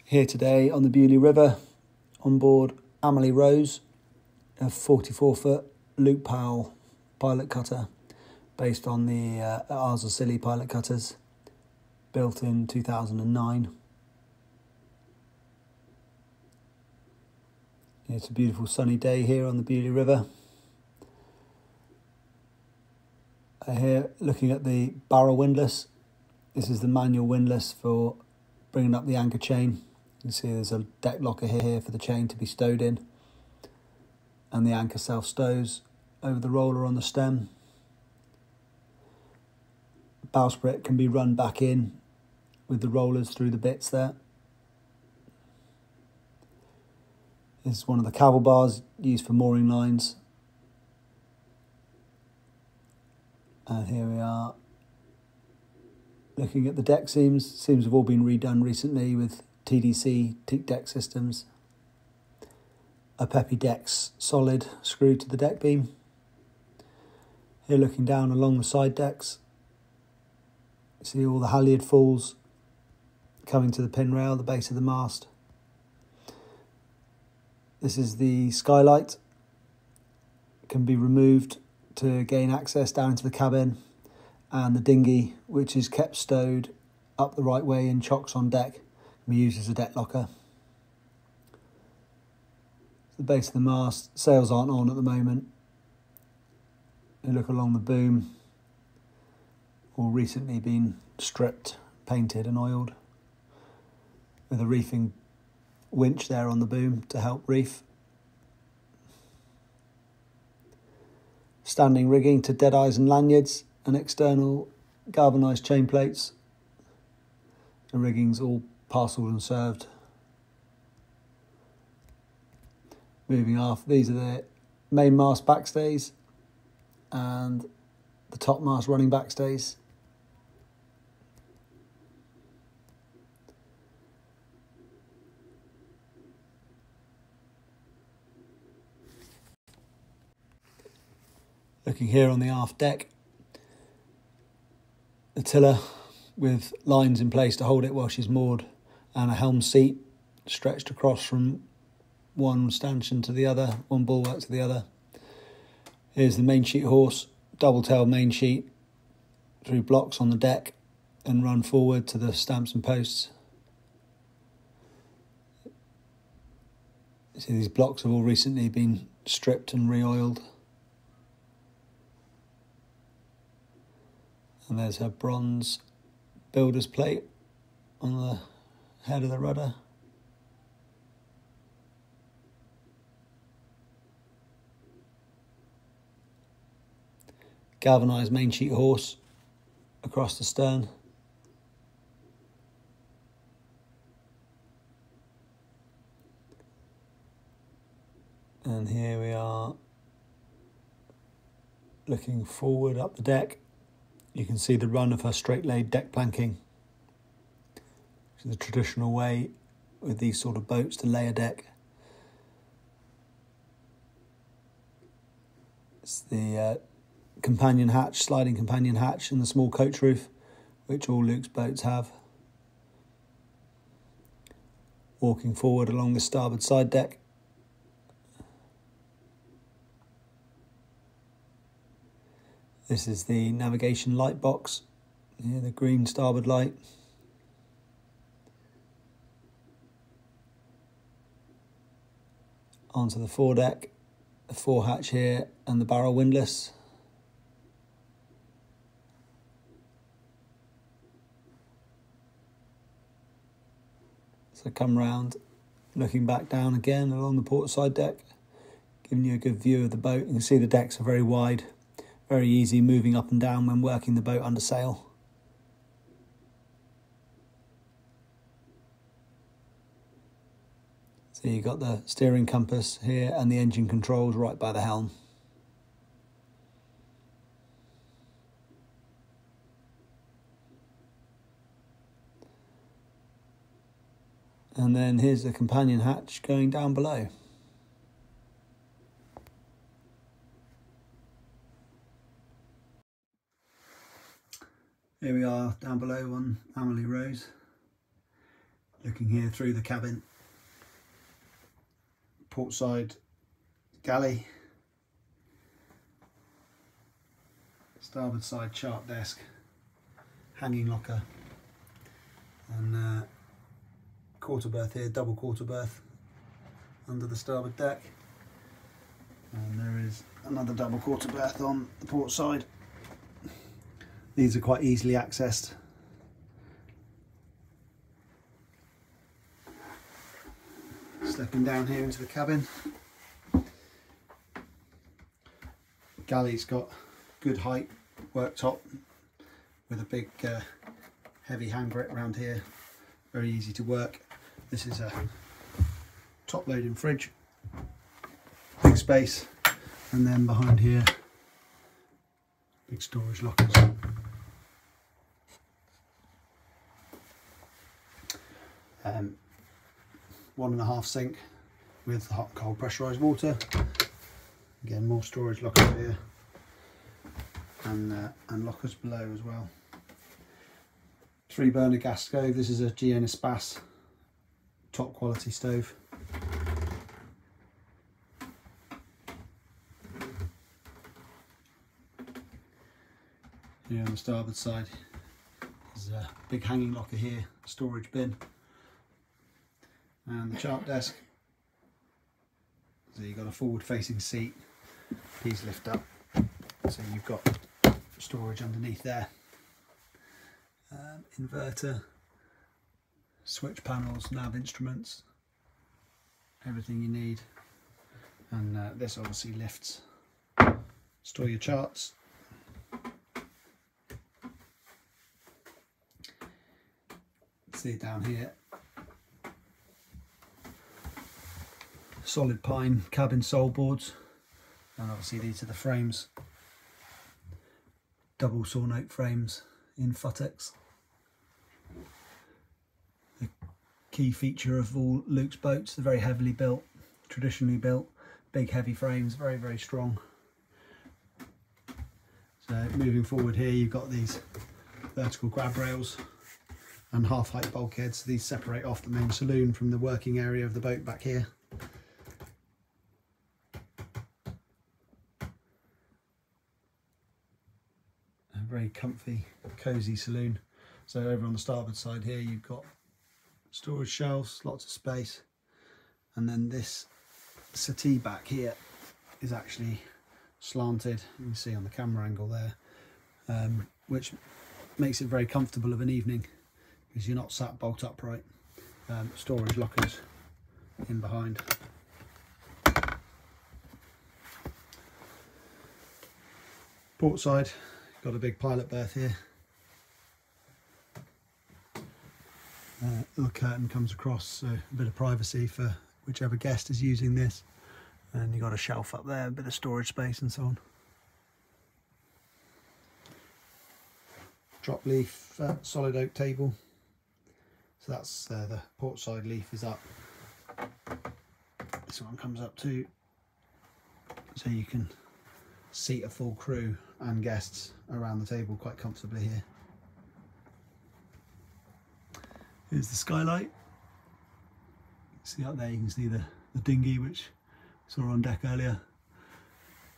Here today on the Beaulieu River, on board Amelie Rose, a 44-foot Luke Powell pilot cutter, based on the Arzosili pilot cutters, built in 2009. It's a beautiful sunny day here on the Beaulieu River. Here, looking at the barrel windlass. This is the manual windlass for bringing up the anchor chain. You can see there's a deck locker here for the chain to be stowed in, and the anchor self-stows over the roller on the stem. Bowsprit can be run back in with the rollers through the bits there. This is one of the cable bars used for mooring lines. And here we are looking at the deck seams. Seams have all been redone recently with TDC, teak deck systems. A Peppy deck's solid screwed to the deck beam. Here looking down along the side decks, you see all the halyard falls coming to the pin rail, the base of the mast. This is the skylight. It can be removed to gain access down into the cabin, and the dinghy, which is kept stowed up the right way in chocks on deck, can be used as a deck locker. The base of the mast, sails aren't on at the moment. You look along the boom, all recently been stripped, painted and oiled, with a reefing winch there on the boom to help reef. Standing rigging to dead eyes and lanyards, and external galvanised chain plates. The rigging's all parcelled and served. Moving aft, these are the main mast backstays and the top mast running backstays. Looking here on the aft deck, the tiller with lines in place to hold it while she's moored, and a helm seat stretched across from one stanchion to the other, one bulwark to the other. Here's the main sheet horse, double-tailed main sheet, through blocks on the deck and run forward to the stamps and posts. You see these blocks have all recently been stripped and re-oiled. And there's her bronze builder's plate on the head of the rudder. Galvanised main sheet horse across the stern. And here we are looking forward up the deck. You can see the run of her straight-laid deck planking, which is the traditional way with these sort of boats to lay a deck. It's the companion hatch, sliding companion hatch, and the small coach roof, which all Luke's boats have. Walking forward along the starboard side deck. This is the navigation light box, here the green starboard light. Onto the foredeck, the forehatch here, and the barrel windlass. So come round, looking back down again along the port side deck, giving you a good view of the boat. You can see the decks are very wide. Very easy moving up and down when working the boat under sail. So you've got the steering compass here and the engine controls right by the helm. And then here's the companion hatch going down below. Here we are down below on Amelie Rose. Looking here through the cabin, port side galley, starboard side chart desk, hanging locker, and quarter berth here, double quarter berth under the starboard deck, and there is another double quarter berth on the port side. These are quite easily accessed. Stepping down here into the cabin. Galley's got good height, worktop with a big heavy handbrake around here, very easy to work. This is a top loading fridge, big space, and then behind here big storage lockers. 1.5 sink with hot and cold pressurised water. Again, more storage lockers here, and lockers below as well. 3 burner gas stove. This is a Giannis Bass top quality stove. Here on the starboard side there's a big hanging locker here, storage bin, and the chart desk. So you've got a forward facing seat, these lift up, so you've got storage underneath there. Inverter, switch panels, nav instruments, everything you need. And this obviously lifts, store your charts. See it down here, solid pine cabin sole boards, and obviously these are the frames, double sawn oak frames in Futtex. The key feature of all Luke's boats, they're very heavily built, traditionally built, big heavy frames, very, very strong. So moving forward here, you've got these vertical grab rails and half height bulkheads. These separate off the main saloon from the working area of the boat back here. A very comfy, cosy saloon. So over on the starboard side here, you've got storage shelves, lots of space, and then this settee back here is actually slanted. You can see on the camera angle there, which makes it very comfortable of an evening, because you're not sat bolt upright. Storage lockers in behind. Port side, got a big pilot berth here. Little curtain comes across, so a bit of privacy for whichever guest is using this. And you've got a shelf up there, a bit of storage space and so on. Drop leaf solid oak table. So that's the port side leaf is up. This one comes up too, so you can seat a full crew and guests around the table quite comfortably here. Here's the skylight. See up there, you can see the dinghy which we saw on deck earlier.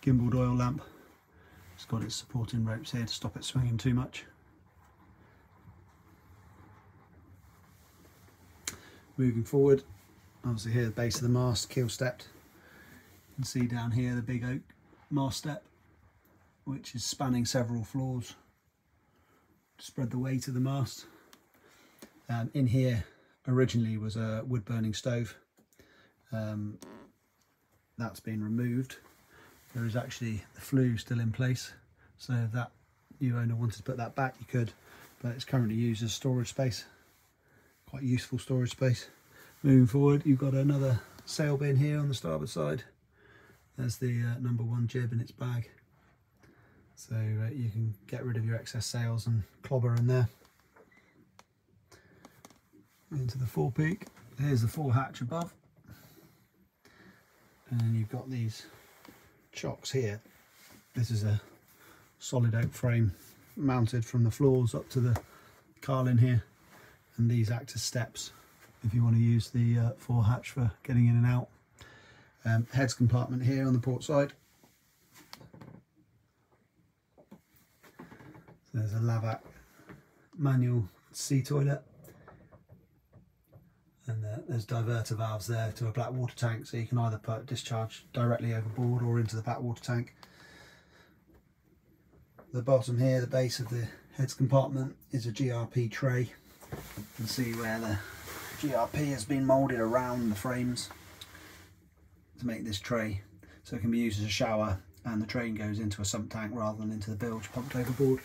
Gimbaled oil lamp. It's got its supporting ropes here to stop it swinging too much. Moving forward, obviously here the base of the mast, keel stepped. You can see down here the big oak mast step, which is spanning several floors to spread the weight of the mast. In here originally was a wood burning stove. That's been removed. There is actually the flue still in place, so if that new owner wanted to put that back, you could, but it's currently used as storage space. Quite useful storage space. Moving forward, you've got another sail bin here on the starboard side. There's the #1 jib in its bag, so you can get rid of your excess sails and clobber in there. Into the forepeak. Here's the fore hatch above, and you've got these chocks here. This is a solid oak frame mounted from the floors up to the carlin here, and these act as steps if you want to use the fore hatch for getting in and out. Heads compartment here on the port side. So there's a Lavac manual sea toilet, and there's diverter valves there to a black water tank, so you can either put discharge directly overboard or into the black water tank. The bottom here, the base of the heads compartment, is a GRP tray. You can see where the GRP has been moulded around the frames to make this tray, so it can be used as a shower, and the train goes into a sump tank rather than into the bilge pumped overboard.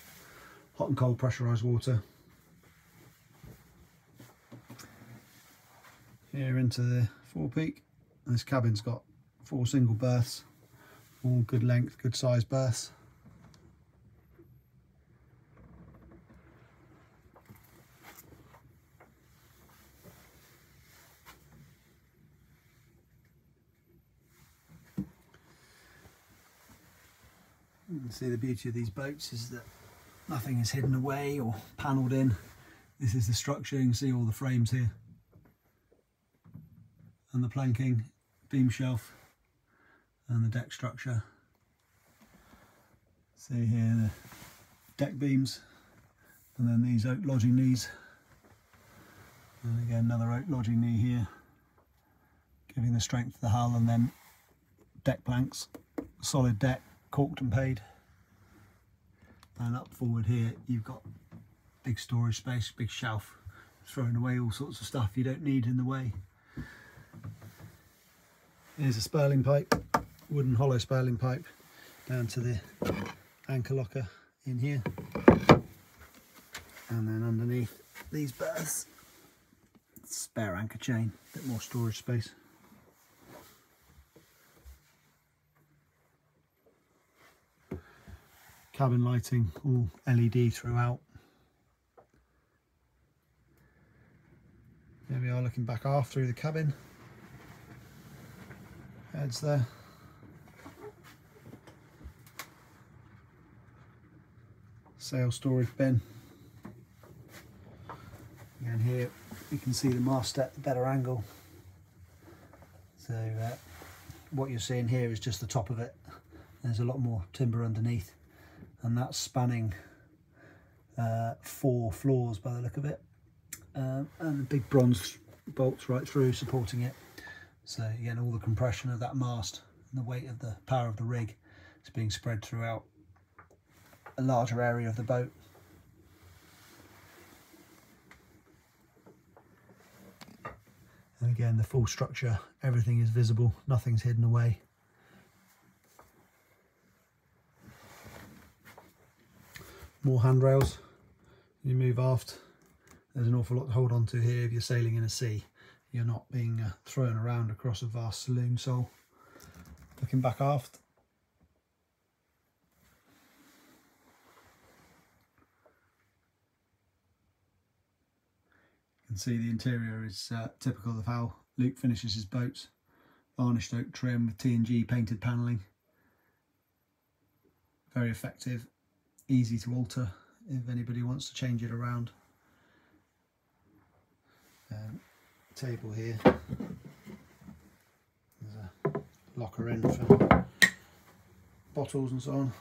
Hot and cold pressurised water. Here into the forepeak. This cabin's got 4 single berths, all good length, good size berths. You can see the beauty of these boats is that nothing is hidden away or panelled in. This is the structure. You can see all the frames here, and the planking, beam shelf, and the deck structure. See here the deck beams, and then these oak lodging knees, and again another oak lodging knee here, giving the strength to the hull, and then deck planks, solid deck, caulked and paid. And up forward here you've got big storage space, big shelf, throwing away all sorts of stuff you don't need in the way. Here's a spurling pipe, wooden hollow spurling pipe, down to the anchor locker in here, and then underneath these berths, spare anchor chain, a bit more storage space. Cabin lighting, all LED throughout. There we are, looking back aft through the cabin. Heads there. Sail storage bin. Again here you can see the mast at a better angle. So what you're seeing here is just the top of it. There's a lot more timber underneath, and that's spanning 4 floors by the look of it, and the big bronze bolts right through supporting it. So again, all the compression of that mast and the weight of the power of the rig is being spread throughout a larger area of the boat. And again, the full structure, everything is visible, nothing's hidden away. More handrails. You move aft, there's an awful lot to hold on to here if you're sailing in a sea. You're not being thrown around across a vast saloon sole. Looking back aft, you can see the interior is typical of how Luke finishes his boats. Varnished oak trim with T&G painted panelling. Very effective, easy to alter if anybody wants to change it around. Table here, there's a locker in for bottles and so on.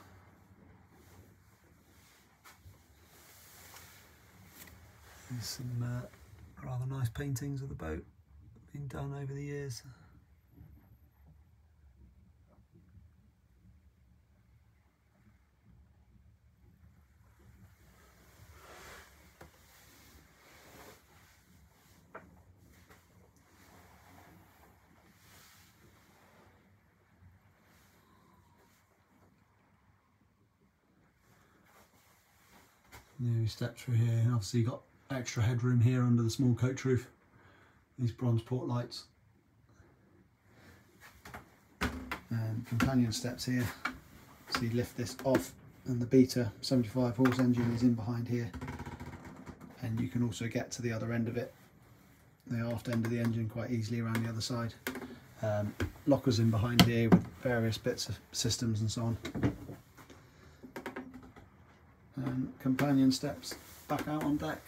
There's some rather nice paintings of the boat being done over the years. There we step through here, and obviously you've got extra headroom here under the small coach roof. These bronze port lights. And companion steps here. So you lift this off, and the Beta 75 horse engine is in behind here. And you can also get to the other end of it, the aft end of the engine, quite easily around the other side. Lockers in behind here with various bits of systems and so on. And companion steps back out on deck.